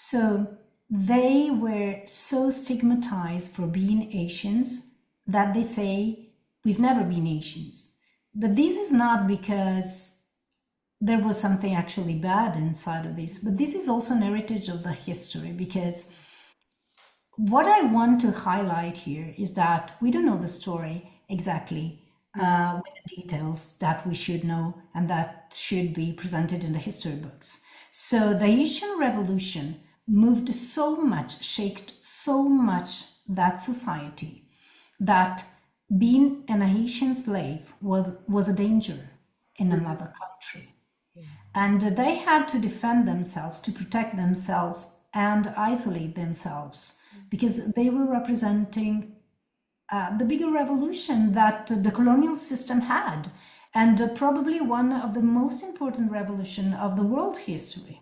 So they were so stigmatized for being Asians that they say, we've never been Asians. But this is not because there was something actually bad inside of this, but this is also an heritage of the history, because what I want to highlight here is that we don't know the story exactly with the details that we should know and that should be presented in the history books. So the Haitian Revolution moved so much, shaped so much that society, that being an Haitian slave was a danger in another country. And they had to defend themselves, to protect themselves and isolate themselves, because they were representing the bigger revolution that the colonial system had, and probably one of the most important revolution of the world history,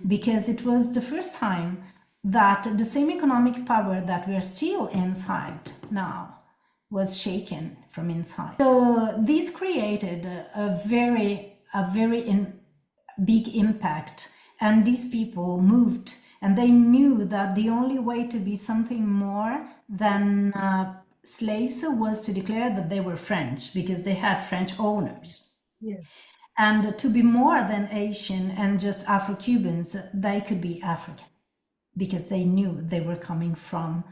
because it was the first time that the same economic power that we're still inside now was shaken from inside. So this created a very big impact, and these people moved, and they knew that the only way to be something more than slaves was to declare that they were French, because they had French owners. Yes. And to be more than Asian and just Afro-Cubans, they could be African, because they knew they were coming from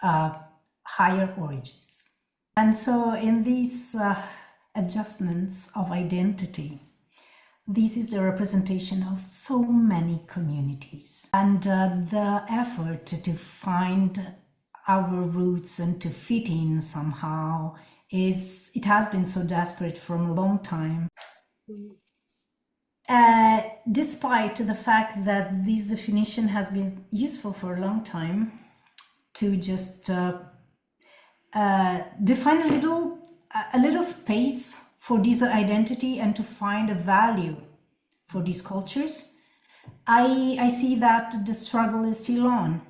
higher origins. And so in these adjustments of identity, this is the representation of so many communities, and the effort to find our roots and to fit in somehow it has been so desperate from a long time. Despite the fact that this definition has been useful for a long time to just define a little space for this identity and to find a value for these cultures, I see that the struggle is still on.